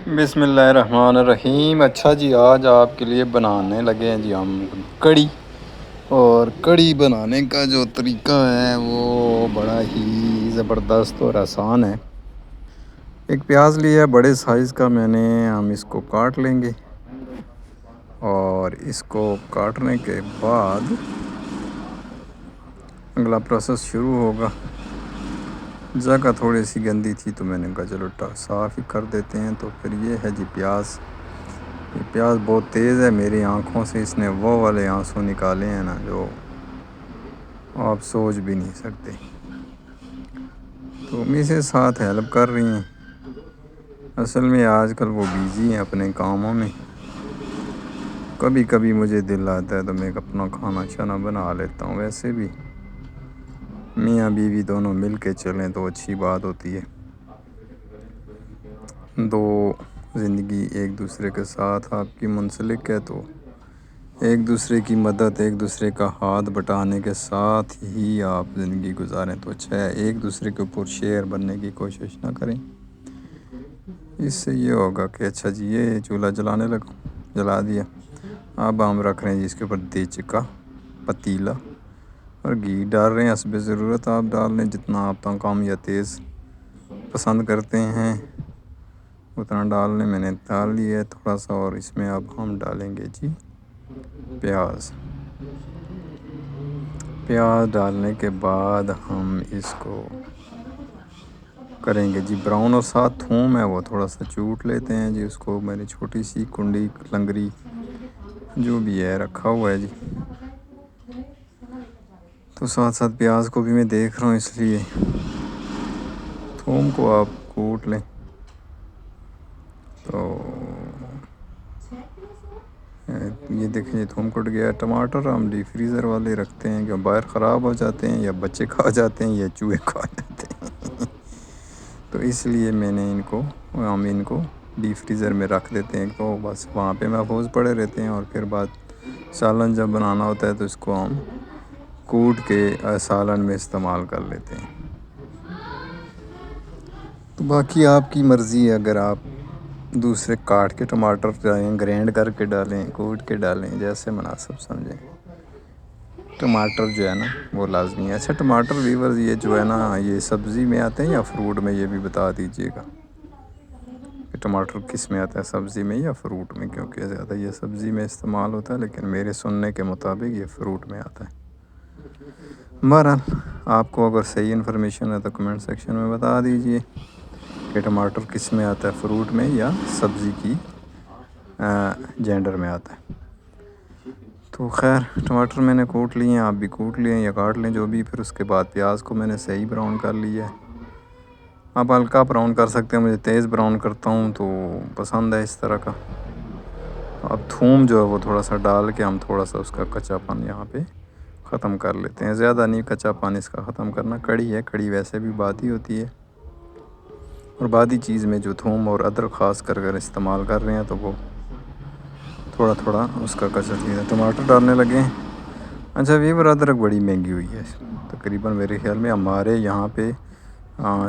بسم اللہ الرحمن الرحیم۔ اچھا جی، آج آپ کے لیے بنانے لگے ہیں جی ہم کڑی۔ اور کڑی بنانے کا جو طریقہ ہے وہ بڑا ہی زبردست اور آسان ہے۔ ایک پیاز لیا بڑے سائز کا میں نے، ہم اس کو کاٹ لیں گے اور اس کو کاٹنے کے بعد اگلا پروسیس شروع ہوگا۔ جگہ تھوڑی سی گندی تھی تو میں نے کہا چلو صاف ہی کر دیتے ہیں۔ تو پھر یہ ہے جی پیاز۔ یہ پیاز بہت تیز ہے، میری آنکھوں سے اس نے وہ والے آنسو نکالے ہیں نا جو آپ سوچ بھی نہیں سکتے۔ تو امی سے ساتھ ہیلپ کر رہی ہیں۔ اصل میں آج کل وہ بیزی ہیں اپنے کاموں میں۔ کبھی کبھی مجھے دل آتا ہے تو میں اپنا کھانا شانا بنا لیتا ہوں۔ ویسے بھی میاں بیوی دونوں مل کے چلیں تو اچھی بات ہوتی ہے۔ دو زندگی ایک دوسرے کے ساتھ آپ کی منسلک ہے تو ایک دوسرے کی مدد، ایک دوسرے کا ہاتھ بٹانے کے ساتھ ہی آپ زندگی گزاریں تو اچھا ہے۔ ایک دوسرے کے اوپر شیئر بننے کی کوشش نہ کریں۔ اس سے یہ ہوگا کہ اچھا جی یہ چولہا جلا دیا، اب ہم رکھ رہے ہیں جی اس کے اوپر دیچ کا پتیلا اور گھی ڈال رہے ہیں۔ حسب ضرورت آپ ڈال لیں، جتنا آپ کم یا تیز پسند کرتے ہیں اتنا ڈال لیں۔ میں نے ڈال لیا ہے تھوڑا سا، اور اس میں اب ہم ڈالیں گے جی پیاز۔ پیاز ڈالنے کے بعد ہم اس کو کریں گے جی براؤن، اور ساتھ تھوم ہے وہ تھوڑا سا چوٹ لیتے ہیں جی۔ اس کو میں نے چھوٹی سی کنڈی لنگری جو بھی ہے رکھا ہوا ہے جی۔ تو ساتھ ساتھ پیاز کو بھی میں دیکھ رہا ہوں، اس لیے تھوم کو آپ کوٹ لیں۔ تو یہ دیکھیں یہ تھوم کٹ گیا۔ ٹماٹر ہم ڈی فریزر والے رکھتے ہیں کہ باہر خراب ہو جاتے ہیں یا بچے کھا جاتے ہیں یا چوہے کھا جاتے ہیں تو اس لیے ہم ان کو ڈی فریزر میں رکھ دیتے ہیں تو بس وہاں پہ محفوظ پڑے رہتے ہیں۔ اور پھر بعد سالن جب بنانا ہوتا ہے تو اس کو ہم کوٹ کے سالن میں استعمال کر لیتے ہیں۔ تو باقی آپ کی مرضی ہے، اگر آپ دوسرے کاٹ کے ٹماٹر ڈالیں، گرینڈ کر کے ڈالیں، کوٹ کے ڈالیں، جیسے مناسب سمجھیں۔ ٹماٹر جو ہے نا وہ لازمی ہے۔ اچھا ٹماٹر ویورز یہ جو ہے نا یہ سبزی میں آتے ہیں یا فروٹ میں، یہ بھی بتا دیجئے گا کہ ٹماٹر کس میں آتا ہے، سبزی میں یا فروٹ میں؟ کیونکہ زیادہ یہ سبزی میں استعمال ہوتا ہے، لیکن میرے سننے کے مطابق یہ فروٹ میں آتا ہے۔ بہرحال آپ کو اگر صحیح انفارمیشن ہے تو کمنٹ سیکشن میں بتا دیجئے کہ ٹماٹر کس میں آتا ہے، فروٹ میں یا سبزی کی جینڈر میں آتا ہے۔ تو خیر ٹماٹر میں نے کوٹ لیے ہیں، آپ بھی کوٹ لیں یا کاٹ لیں جو بھی۔ پھر اس کے بعد پیاز کو میں نے صحیح براؤن کر لیا ہے۔ آپ ہلکا براؤن کر سکتے ہیں، مجھے تیز براؤن کرتا ہوں تو پسند ہے اس طرح کا۔ اب تھوم جو ہے وہ تھوڑا سا ڈال کے ہم تھوڑا سا اس کا کچا پن یہاں پہ ختم کر لیتے ہیں۔ زیادہ نہیں کچا پن اس کا ختم کرنا، کڑی ہے، کڑی ویسے بھی بادی ہوتی ہے، اور بادی چیز میں جو تھوم اور ادرک خاص کر اگر استعمال کر رہے ہیں تو وہ تھوڑا تھوڑا اس کا کچا چیز۔ ٹماٹر ڈالنے لگے ہیں۔ اچھا ویور ادرک بڑی مہنگی ہوئی ہے، تقریباً میرے خیال میں ہمارے یہاں پہ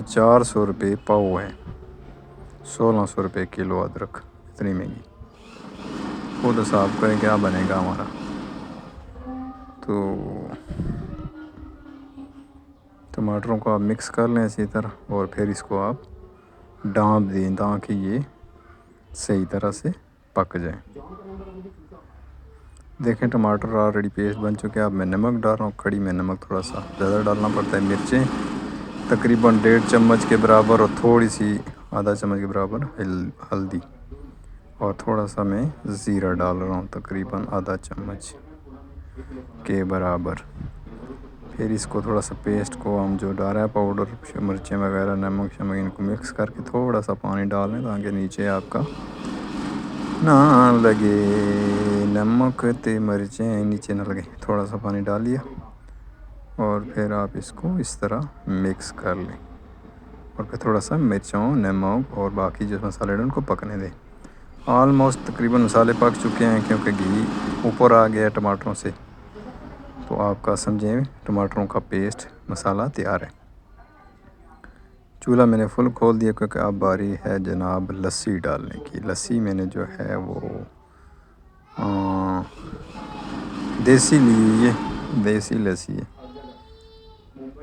400 روپے پاؤ ہے، 1600 روپے کلو ادرک، اتنی مہنگی۔ خود حساب کریں کیا بنے گا ہمارا۔ تو ٹماٹروں کو آپ مکس کر لیں اسی طرح، اور پھر اس کو آپ ڈانپ دیں تاکہ یہ صحیح طرح سے پک جائیں۔ دیکھیں ٹماٹر آلریڈی پیسٹ بن چکے ہیں۔ اب میں نمک ڈال رہا ہوں، کڑی میں نمک تھوڑا سا زیادہ ڈالنا پڑتا ہے۔ مرچیں تقریباً 1.5 چمچ کے برابر، اور تھوڑی سی آدھا چمچ کے برابر ہلدی، اور تھوڑا سا میں زیرہ ڈال رہا ہوں تقریباً آدھا چمچ کے برابر۔ پھر اس کو تھوڑا سا پیسٹ کو ہم جو ڈال رہے ہیں پاؤڈر، مرچیں وغیرہ، نمک شمک، ان کو مکس کر کے تھوڑا سا پانی ڈال لیں تاکہ نیچے آپ کا نہ لگے، نمک تے مرچیں نیچے نہ لگے۔ تھوڑا سا پانی ڈال لیا، اور پھر آپ اس کو اس طرح مکس کر لیں، اور پھر تھوڑا سا مرچوں، نمک اور باقی جو مسالے ہیں ان کو پکنے دیں۔ آلموسٹ تقریباً مسالے پک چکے ہیں کیونکہ گھی اوپر آ گیا ہے ٹماٹروں سے، تو آپ کا سمجھیں ٹماٹروں کا پیسٹ مسالہ تیار ہے۔ چولہا میں نے فل کھول دیا کیونکہ اب باری ہے جناب لسی ڈالنے کی۔ لسی میں نے جو ہے وہ دیسی لی ہے، دیسی لسی ہے،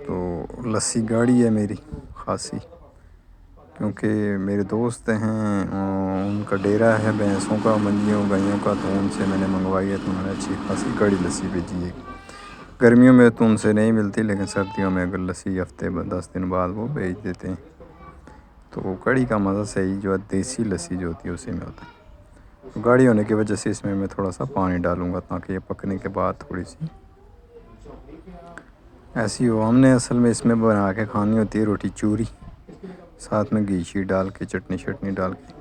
تو لسی گاڑی ہے میری خاصی، کیونکہ میرے دوست ہیں ان کا ڈیرا ہے بھینسوں کا، منجیوں گائیوں کا، تو ان سے میں نے منگوائی ہے، تو انہوں نے اچھی خاصی گاڑی لسی بھیجی ہے۔ گرمیوں میں تو ان سے نہیں ملتی، لیکن سردیوں میں اگر لسی ہفتے 10 دن بعد وہ بھیج دیتے ہیں، تو کڑی کا مزہ صحیح جو ہے دیسی لسی جو ہوتی ہے اسی میں ہوتا ہے۔ تو گاڑی ہونے کی وجہ سے اس میں تھوڑا سا پانی ڈالوں گا تاکہ یہ پکنے کے بعد تھوڑی سی ایسی ہو۔ ہم نے اصل میں اس میں بنا کے کھانی ہوتی ہے روٹی چوری، ساتھ میں گھی شی ڈال کے، چٹنی شٹنی ڈال کے،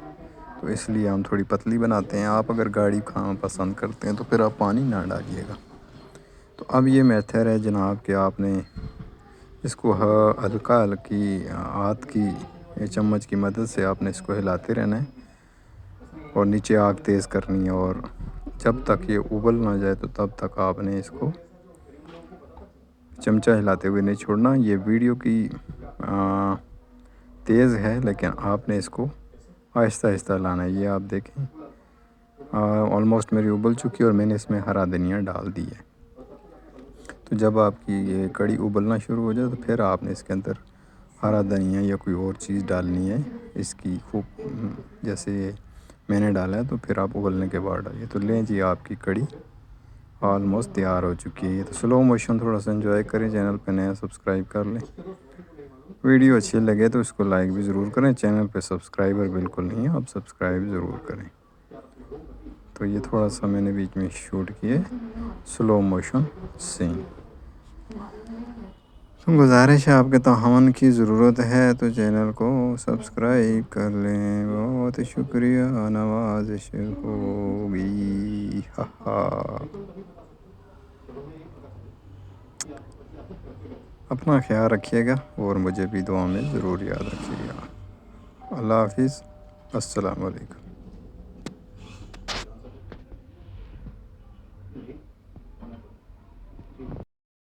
تو اس لیے ہم تھوڑی پتلی بناتے ہیں۔ آپ اگر گاڑی کھانا پسند کرتے ہیں تو پھر آپ پانی نہ ڈالیے گا۔ تو اب یہ میتھڈ ہے جناب کہ آپ نے اس کو ہلکا ہلکی ہاتھ کی چمچ کی مدد سے آپ نے اس کو ہلاتے رہنا ہے، اور نیچے آگ تیز کرنی ہے، اور جب تک یہ ابل نہ جائے تو تب تک آپ نے اس کو چمچہ ہلاتے ہوئے نہیں چھوڑنا۔ یہ ویڈیو کی تیز ہے لیکن آپ نے اس کو آہستہ آہستہ لانا ہے۔ یہ آپ دیکھیں آلموسٹ میری ابل چکی ہے، اور میں نے اس میں ہرا دھنیا ڈال دی ہے۔ تو جب آپ کی یہ کڑی ابلنا شروع ہو جائے تو پھر آپ نے اس کے اندر ہرا دھنیا یا کوئی اور چیز ڈالنی ہے اس کی خوب، جیسے میں نے ڈالا ہے، تو پھر آپ ابلنے کے بعد ڈالیے۔ تو لیں جی آپ کی کڑی آلموسٹ تیار ہو چکی ہے۔ تو سلو موشن تھوڑا سا انجوائے کریں، چینل پہ نیا سبسکرائب کر لیں، ویڈیو اچھی لگے تو اس کو لائک بھی ضرور کریں، چینل پہ سبسکرائبر بالکل نہیں ہے، آپ سبسکرائب ضرور کریں۔ تو یہ تھوڑا سا میں نے بیچ میں شوٹ کیے سلو موشن سین۔ گزارش ہے آپ کے تعاون کی ضرورت ہے تو چینل کو سبسکرائب کر لیں، بہت شکریہ، نوازش ہوگی۔ اپنا خیال رکھیے گا اور مجھے بھی دعا میں ضرور یاد رکھیے گا۔ اللہ حافظ، السلام علیکم۔